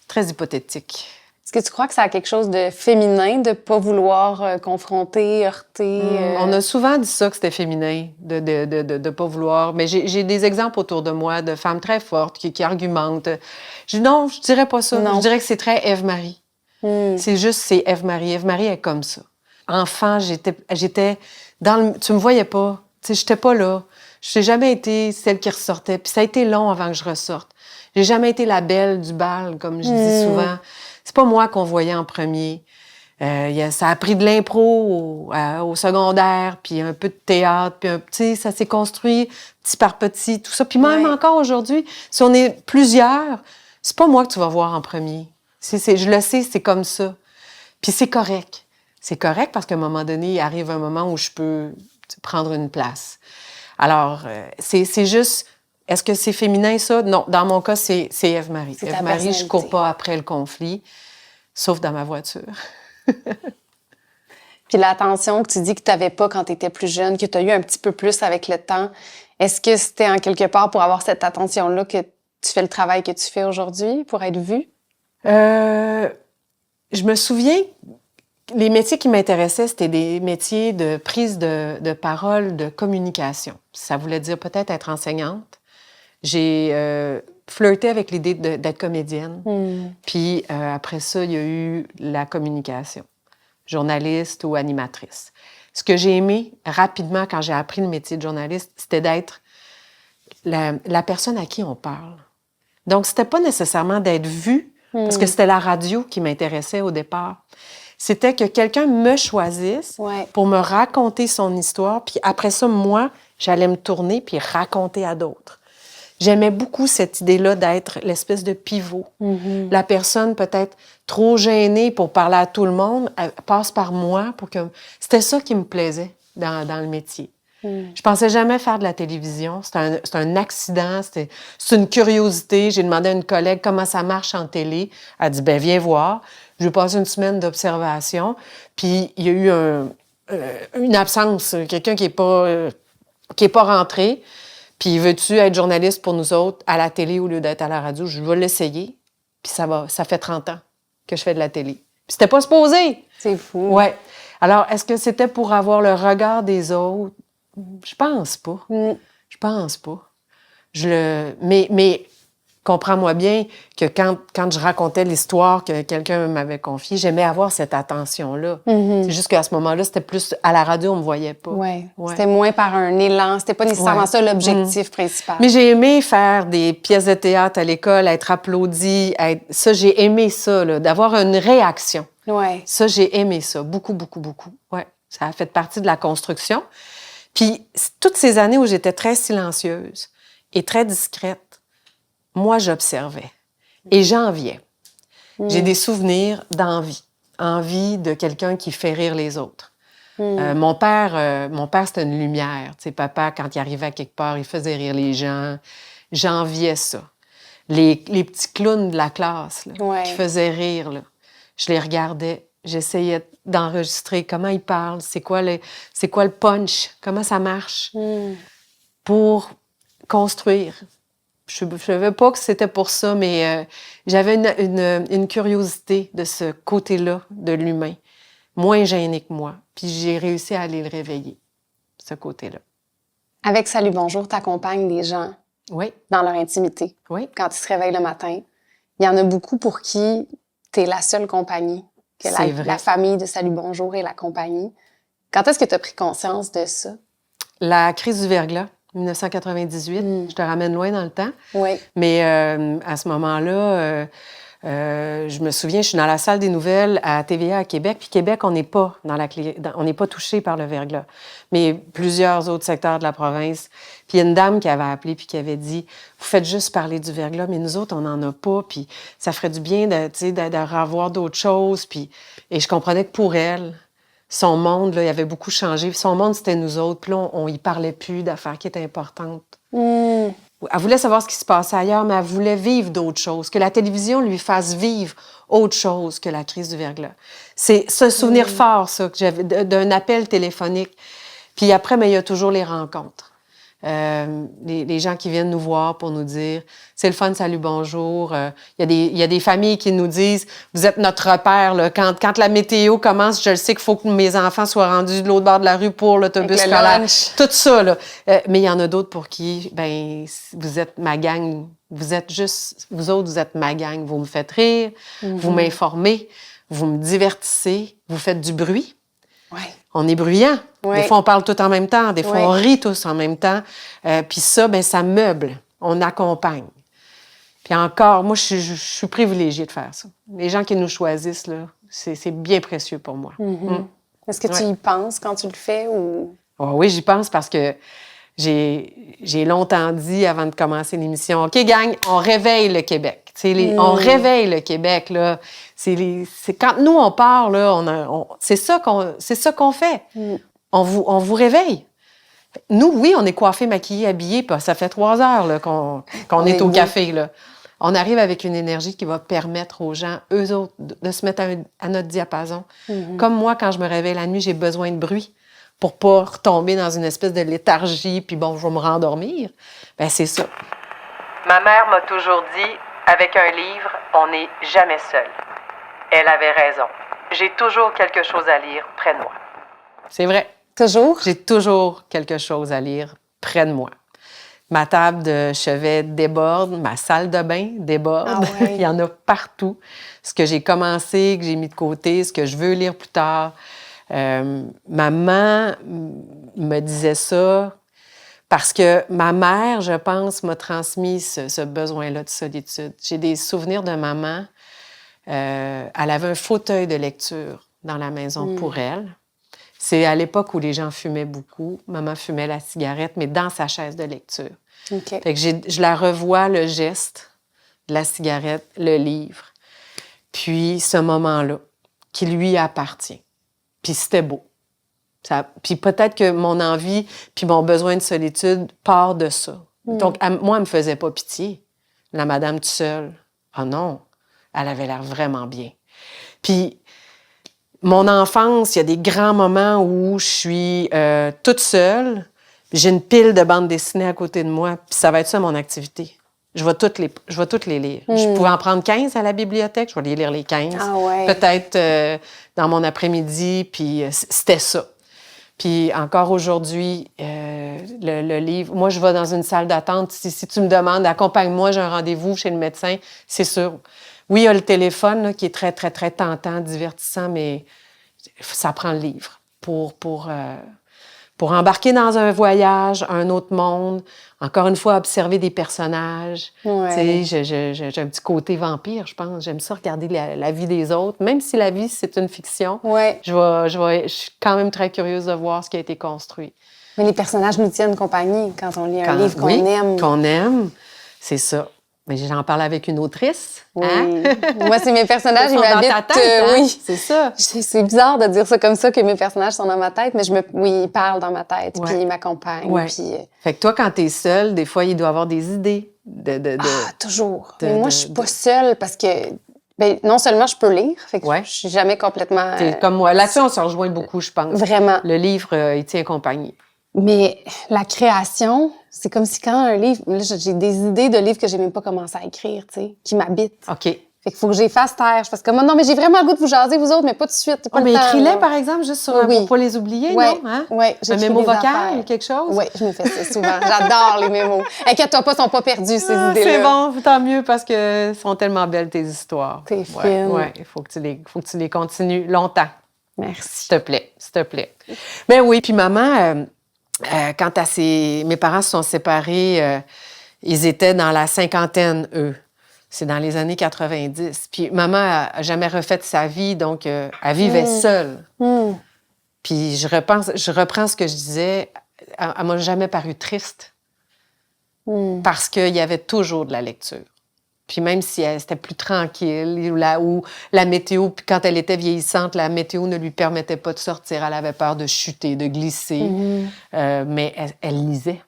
très hypothétique. Est-ce que tu crois que ça a quelque chose de féminin de ne pas vouloir confronter, heurter? On a souvent dit ça, que c'était féminin, de ne pas vouloir. Mais j'ai des exemples autour de moi de femmes très fortes qui argumentent. Non, je dirais pas ça. Non. Je dirais que c'est très Ève-Marie. C'est juste, c'est Ève-Marie. Ève-Marie est comme ça. Enfant, j'étais dans le... Tu me voyais pas. Tu sais, j'étais pas là. Je n'ai jamais été celle qui ressortait. Puis ça a été long avant que je ressorte. J'ai jamais été la belle du bal, comme je dis souvent. C'est pas moi qu'on voyait en premier. Ça a pris de l'impro au secondaire, puis un peu de théâtre, puis tu sais, ça s'est construit petit par petit, tout ça. Puis même encore aujourd'hui, si on est plusieurs, c'est pas moi que tu vas voir en premier. Je le sais, c'est comme ça. Puis c'est correct. C'est correct parce qu'à un moment donné, il arrive un moment où je peux prendre une place. Alors, c'est juste... Est-ce que c'est féminin, ça? Non. Dans mon cas, c'est Ève-Marie. Ève-Marie, je cours pas après le conflit, sauf dans ma voiture. Puis l'attention que tu dis que tu n'avais pas quand tu étais plus jeune, que tu as eu un petit peu plus avec le temps, est-ce que c'était en quelque part pour avoir cette attention-là que tu fais le travail que tu fais aujourd'hui, pour être vue? Je me souviens, les métiers qui m'intéressaient, c'était des métiers de prise de parole, de communication. Ça voulait dire peut-être être enseignante. J'ai flirté avec l'idée d'être comédienne. Puis après ça, il y a eu la communication, journaliste ou animatrice. Ce que j'ai aimé rapidement quand j'ai appris le métier de journaliste, c'était d'être la personne à qui on parle. Donc, c'était pas nécessairement d'être vue, parce que c'était la radio qui m'intéressait au départ. C'était que quelqu'un me choisisse pour me raconter son histoire, puis après ça, moi, j'allais me tourner puis raconter à d'autres. J'aimais beaucoup cette idée-là d'être l'espèce de pivot. La personne peut-être trop gênée pour parler à tout le monde, elle passe par moi pour que... C'était ça qui me plaisait dans le métier. Je pensais jamais faire de la télévision. C'est un accident, c'est une curiosité. J'ai demandé à une collègue comment ça marche en télé. Elle a dit, ben viens voir. J'ai passé une semaine d'observation. Puis il y a eu une absence, quelqu'un qui est pas rentré. Puis veux-tu être journaliste pour nous autres à la télé au lieu d'être à la radio? Je vais l'essayer. Puis ça fait 30 ans que je fais de la télé. Puis c'était pas supposé. C'est fou. Ouais. Alors, est-ce que c'était pour avoir le regard des autres? Je pense pas. Je pense pas. Mais comprends-moi bien que quand je racontais l'histoire que quelqu'un m'avait confiée, j'aimais avoir cette attention-là. C'est juste qu'à ce moment-là, c'était plus... À la radio, on me voyait pas. Ouais. C'était moins par un élan. C'était pas nécessairement ça l'objectif principal. Mais j'ai aimé faire des pièces de théâtre à l'école, être applaudie. Ça, j'ai aimé ça, là, d'avoir une réaction. Ouais. Ça, j'ai aimé ça. Beaucoup, beaucoup, beaucoup. Ouais. Ça a fait partie de la construction. Puis, toutes ces années où j'étais très silencieuse et très discrète, moi, j'observais et j'enviais. J'ai des souvenirs d'envie. Envie de quelqu'un qui fait rire les autres. Mon père, c'était une lumière. Tu sais, papa, quand il arrivait à quelque part, il faisait rire les gens. J'enviais ça. Les petits clowns de la classe là, qui faisaient rire, là, je les regardais. J'essayais d'enregistrer comment ils parlent, c'est quoi le punch, comment ça marche, pour construire. Je ne savais pas que c'était pour ça, mais j'avais une curiosité de ce côté-là de l'humain, moins gêné que moi. Puis j'ai réussi à aller le réveiller, ce côté-là. Avec Salut Bonjour, tu accompagnes les gens dans leur intimité. Quand ils se réveillent le matin, il y en a beaucoup pour qui tu es la seule compagnie, que la famille de Salut Bonjour est la compagnie. Quand est-ce que tu as pris conscience de ça? La crise du verglas. 1998, je te ramène loin dans le temps. Mais à ce moment-là, je me souviens, je suis dans la salle des nouvelles à TVA à Québec. Puis Québec, on n'est pas touché par le verglas. Mais plusieurs autres secteurs de la province. Puis il y a une dame qui avait appelé puis qui avait dit « Vous faites juste parler du verglas, mais nous autres, on n'en a pas. Puis ça ferait du bien de revoir d'autres choses. » Et je comprenais que pour elle, son monde, là, il avait beaucoup changé. Son monde, c'était nous autres. Puis là, on y parlait plus d'affaires qui étaient importantes. Elle voulait savoir ce qui se passait ailleurs, mais elle voulait vivre d'autres choses. Que la télévision lui fasse vivre autre chose que la crise du verglas. C'est un souvenir fort, ça, que j'avais d'un appel téléphonique. Puis après, mais il y a toujours les rencontres. Les gens qui viennent nous voir pour nous dire « C'est le fun, salut, bonjour. » Il y a des familles qui nous disent « Vous êtes notre repère. Là. Quand la météo commence, je le sais qu'il faut que mes enfants soient rendus de l'autre bord de la rue pour l'autobus scolaire. » Tout ça. Là. Mais il y en a d'autres pour qui, vous êtes ma gang. Vous autres, vous êtes ma gang. Vous me faites rire, vous m'informez, vous me divertissez, vous faites du bruit. On est bruyant. Des fois, on parle tout en même temps. Des fois, on rit tous en même temps. Puis ça, ça meuble. On accompagne. Puis encore, moi, je suis privilégiée de faire ça. Les gens qui nous choisissent, là, C'est bien précieux pour moi. Est-ce que tu y penses quand tu le fais ou... Oh, oui, j'y pense parce que j'ai longtemps dit avant de commencer l'émission, OK, gang, on réveille le Québec. On réveille le Québec, là. C'est quand nous, on part, là, c'est ça qu'on fait. On vous réveille. Nous, oui, on est coiffés, maquillés, habillés, puis ça fait 3 heures là, qu'on est au café, là. On arrive avec une énergie qui va permettre aux gens, eux autres, de se mettre à notre diapason. Comme moi, quand je me réveille la nuit, j'ai besoin de bruit pour pas retomber dans une espèce de léthargie, puis bon, je vais me rendormir. Bien, c'est ça. Ma mère m'a toujours dit, avec un livre, on n'est jamais seul. Elle avait raison. J'ai toujours quelque chose à lire près de moi. C'est vrai. Toujours? J'ai toujours quelque chose à lire près de moi. Ma table de chevet déborde, ma salle de bain déborde. Ah ouais. Il y en a partout. Ce que j'ai commencé, que j'ai mis de côté, ce que je veux lire plus tard. Maman me disait ça parce que ma mère, je pense, m'a transmis ce besoin-là de solitude. J'ai des souvenirs de maman. Elle avait un fauteuil de lecture dans la maison pour elle. C'est à l'époque où les gens fumaient beaucoup. Maman fumait la cigarette, mais dans sa chaise de lecture. Okay. Fait que je la revois, le geste de la cigarette, le livre, puis ce moment-là qui lui appartient. Puis c'était beau. Puis peut-être que mon envie puis mon besoin de solitude part de ça. Donc, moi, elle me faisait pas pitié. La madame toute seule. Ah non, elle avait l'air vraiment bien. Puis mon enfance, il y a des grands moments où je suis toute seule. J'ai une pile de bandes dessinées à côté de moi, puis ça va être ça mon activité. Je vais toutes les lire. Je pouvais en prendre 15 à la bibliothèque, je vais les lire les 15. Ah ouais. Peut-être dans mon après-midi, puis c'était ça. Puis encore aujourd'hui, le livre... Moi, je vais dans une salle d'attente. Si tu me demandes, accompagne-moi, j'ai un rendez-vous chez le médecin, c'est sûr. Oui, il y a le téléphone là, qui est très, très, très tentant, divertissant, mais ça prend le livre pour embarquer dans un voyage, un autre monde, encore une fois, observer des personnages. Ouais. Tu sais, j'ai un petit côté vampire, je pense. J'aime ça, regarder la vie des autres. Même si la vie, c'est une fiction, Ouais. je suis quand même très curieuse de voir ce qui a été construit. Mais les personnages nous tiennent compagnie quand on lit un livre qu'on aime. Qu'on aime, c'est ça. Mais j'en parle avec une autrice. Oui. Hein? Moi, c'est mes personnages, ils m'habitent. Dans ta tête, hein? Oui. C'est ça. C'est bizarre de dire ça comme ça, que mes personnages sont dans ma tête, mais oui, ils parlent dans ma tête, Ouais. puis ils m'accompagnent. Ouais. Puis, Fait que toi, quand t'es seule, des fois, il doit y avoir des idées toujours. Mais moi, je suis pas seule parce que, non seulement je peux lire, fait que je suis jamais complètement... T'es comme moi. Là-dessus, on se rejoint beaucoup, je pense. Vraiment. Le livre, il tient compagnie. Mais la création, c'est comme si quand un livre... Là, j'ai des idées de livres que j'ai même pas commencé à écrire, tu sais, qui m'habitent. OK. Fait qu'il faut que j'y fasse taire. Je fasse comme, non, mais j'ai vraiment le goût de vous jaser, vous autres, mais pas tout de suite. Pas mais le temps, écris-les, là. par exemple, juste sur Oui. pour pas les oublier, Ouais. non? Hein? Oui, Un mémo vocal ou quelque chose? Oui, je me fais ça souvent. J'adore les mémos. Inquiète-toi pas, ils sont pas perdus, ces idées-là. C'est bon, tant mieux, parce que sont tellement belles, tes histoires. T'es fine. Oui, il faut que tu les continues longtemps. Merci. S'il te plaît. Mais oui, puis maman, quand mes parents se sont séparés, ils étaient dans la cinquantaine, eux. C'est dans les années 90. Puis maman a jamais refait sa vie, donc elle vivait seule. Puis je reprends ce que je disais, elle m'a jamais paru triste parce qu'il y avait toujours de la lecture. Puis même si c'était plus tranquille, ou la météo, puis quand elle était vieillissante, la météo ne lui permettait pas de sortir. Elle avait peur de chuter, de glisser. Mais elle lisait.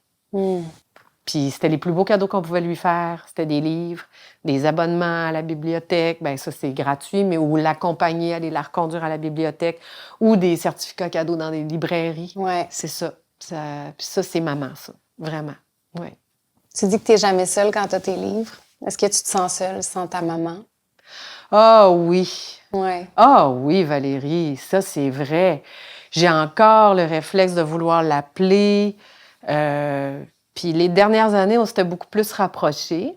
Puis c'était les plus beaux cadeaux qu'on pouvait lui faire. C'était des livres, des abonnements à la bibliothèque. Bien, ça, c'est gratuit, mais ou l'accompagner, aller la reconduire à la bibliothèque, ou des certificats cadeaux dans des librairies. Ouais. C'est ça. Puis ça, c'est maman, ça. Vraiment. Oui. Tu dis que tu n'es jamais seule quand tu as tes livres. Est-ce que tu te sens seule sans ta maman? Ah oui. Ouais. Ah oui, Valérie, ça, c'est vrai. J'ai encore le réflexe de vouloir l'appeler. Puis les dernières années, on s'était beaucoup plus rapprochés.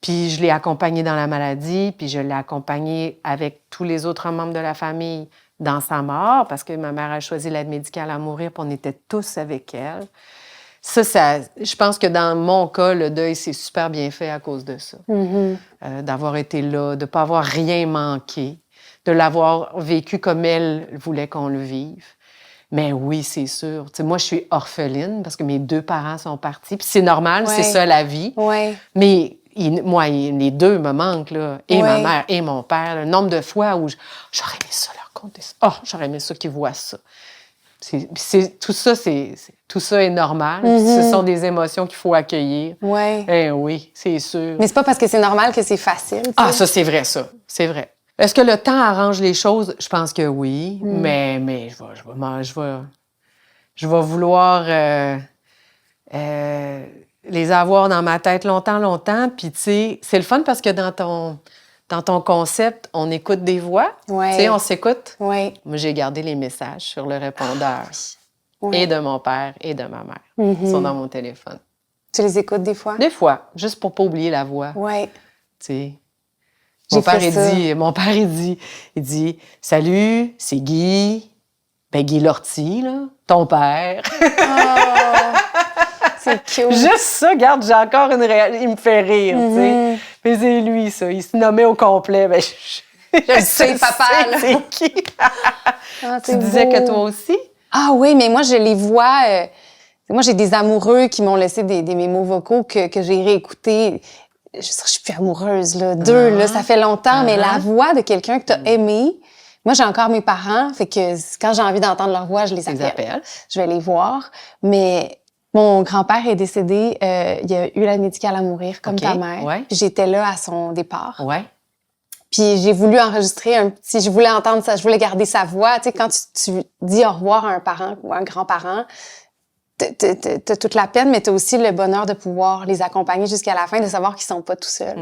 Puis je l'ai accompagnée dans la maladie, puis je l'ai accompagnée avec tous les autres membres de la famille dans sa mort, parce que ma mère a choisi l'aide médicale à mourir, puis on était tous avec elle. Ça, je pense que dans mon cas, le deuil s'est super bien fait à cause de ça. D'avoir été là, de ne pas avoir rien manqué, de de l'avoir vécu comme elle voulait qu'on le vive. Mais oui, c'est sûr. Tu sais, moi, je suis orpheline parce que mes 2 parents sont partis. Puis c'est normal, c'est ça la vie. Ouais. Mais les 2 me manquent, là. Et ma mère et mon père. Le nombre de fois où j'aurais aimé ça leur conter ça. Oh, j'aurais aimé ça qu'ils voient ça. Tout ça est normal. Ce sont des émotions qu'il faut accueillir. Oui, c'est sûr. Mais c'est pas parce que c'est normal que c'est facile. T'sais. Ah, ça, c'est vrai, ça. C'est vrai. Est-ce que le temps arrange les choses? Je pense que oui. Mais je vais vouloir les avoir dans ma tête longtemps. Puis, tu sais, c'est le fun parce que dans ton concept, on écoute des voix. Tu sais, on s'écoute. Moi, j'ai gardé les messages sur le répondeur. Et de mon père et de ma mère. Ils sont dans mon téléphone. Tu les écoutes des fois? Des fois, juste pour pas oublier la voix. Tu sais. Mon père, il dit « Salut, c'est Guy. » Ben, Guy Lortie, là, ton père. Oh, c'est cute. Juste ça, regarde, j'ai encore une réalité. Il me fait rire, tu sais. Mais c'est lui, ça. Il se nommait au complet. Ben, je sais, papa, là. C'est qui? Tu disais que toi aussi? Ah oui, mais moi, je les vois... moi, j'ai des amoureux qui m'ont laissé des mémos vocaux que j'ai réécoutés. Je suis plus amoureuse, là. 2, là, ça fait longtemps, mais la voix de quelqu'un que tu as aimé... Moi, j'ai encore mes parents, fait que quand j'ai envie d'entendre leur voix, je les appelle. Je vais les voir. Mais mon grand-père est décédé, il a eu l'aide médicale à mourir, comme ta mère. Puis j'étais là à son départ. Puis j'ai voulu enregistrer je voulais entendre ça, je voulais garder sa voix. Tu sais, quand tu dis au revoir à un parent ou à un grand-parent, t'as toute la peine, mais t'as aussi le bonheur de pouvoir les accompagner jusqu'à la fin, de savoir qu'ils sont pas tout seuls.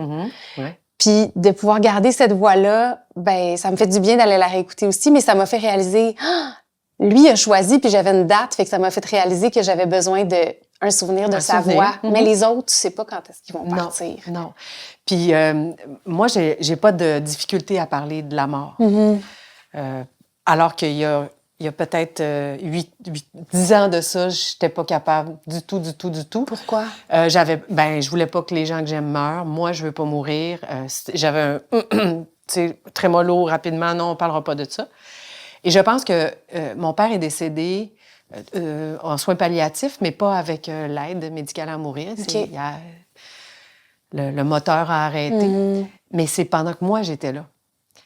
Puis de pouvoir garder cette voix-là, ben ça me fait du bien d'aller la réécouter aussi, mais ça m'a fait réaliser, lui a choisi, puis j'avais une date, fait que ça m'a fait réaliser que j'avais besoin d'un souvenir de sa voix. Mais les autres, tu sais pas quand est-ce qu'ils vont partir. Non. Puis moi, j'ai pas de difficulté à parler de la mort. Alors qu'il y a peut-être 10 ans de ça, j'étais pas capable du tout. Pourquoi? Je voulais pas que les gens que j'aime meurent. Moi, je veux pas mourir. J'avais un trémolo rapidement. Non, on parlera pas de ça. Et je pense que mon père est décédé en soins palliatifs, mais pas avec l'aide médicale à mourir. Le moteur a arrêté. Mais c'est pendant que moi, j'étais là.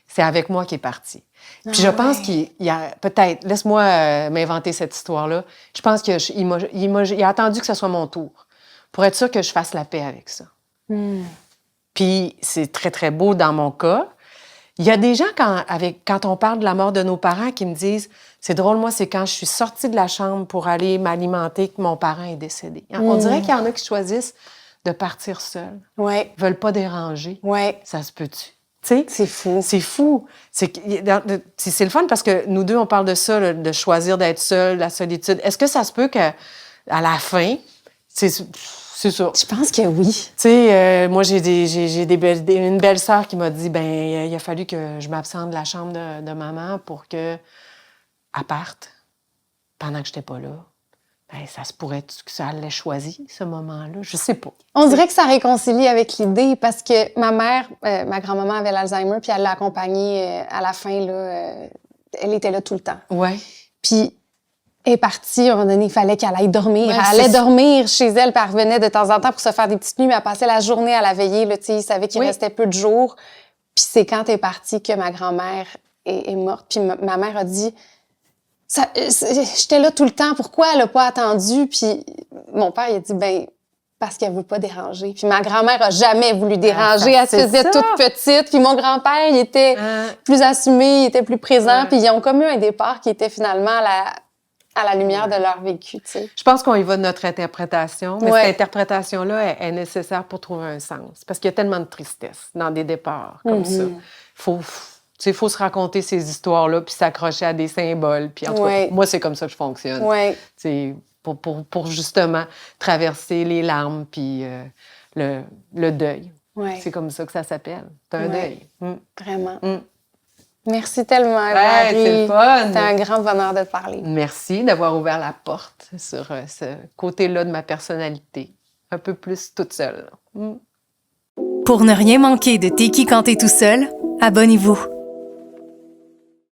C'est avec moi qu'il est parti. Puis je pense qu'il y a peut-être... Laisse-moi m'inventer cette histoire-là. Je pense qu'il a attendu que ce soit mon tour pour être sûr que je fasse la paix avec ça. Puis c'est très, très beau dans mon cas. Il y a des gens, quand on parle de la mort de nos parents, qui me disent « C'est drôle, moi, c'est quand je suis sortie de la chambre pour aller m'alimenter que mon parent est décédé. » On dirait qu'il y en a qui choisissent de partir seuls. Ils veulent pas déranger. Ça se peut-tu? T'sais, c'est fou. C'est fou. C'est le fun parce que nous 2, on parle de ça, là, de choisir d'être seul, la solitude. Est-ce que ça se peut qu'à la fin, c'est ça? Je pense que oui. Tu sais, moi, j'ai une belle-sœur qui m'a dit, il a fallu que je m'absente de la chambre de maman pour qu'elle parte pendant que j'étais pas là. Ça se pourrait que ça l'ait choisi, ce moment-là. Je sais pas. On dirait que ça réconcilie avec l'idée parce que ma mère, ma grand-maman avait l'Alzheimer, puis elle l'a accompagnée à la fin, là. Elle était là tout le temps. Puis elle est partie, à un moment donné, il fallait qu'elle aille dormir. Elle allait dormir chez elle, puis elle revenait de temps en temps pour se faire des petites nuits, mais elle passait la journée à la veiller, là, tu sais, il savait qu'il restait peu de jours. Puis c'est quand elle est partie que ma grand-mère est morte. Puis ma mère a dit... j'étais là tout le temps, pourquoi elle a pas attendu? Puis mon père, il a dit, parce qu'elle veut pas déranger. Puis ma grand-mère a jamais voulu déranger, elle se faisait toute petite. Puis mon grand-père, il était plus assumé, il était plus présent. Puis ils ont comme eu un départ qui était finalement à la lumière de leur vécu, tu sais. Je pense qu'on y va de notre interprétation, mais cette interprétation-là est nécessaire pour trouver un sens. Parce qu'il y a tellement de tristesse dans des départs comme ça. Il faut se raconter ces histoires-là puis s'accrocher à des symboles. Puis en tout cas, moi, c'est comme ça que je fonctionne. Pour justement traverser les larmes puis le deuil. C'est comme ça que ça s'appelle. C'est un deuil. Vraiment. Merci tellement, Marie. C'est le fun. C'était un grand bonheur de te parler. Merci d'avoir ouvert la porte sur ce côté-là de ma personnalité. Un peu plus toute seule. Pour ne rien manquer de T'es qui quand t'es tout seul, abonnez-vous.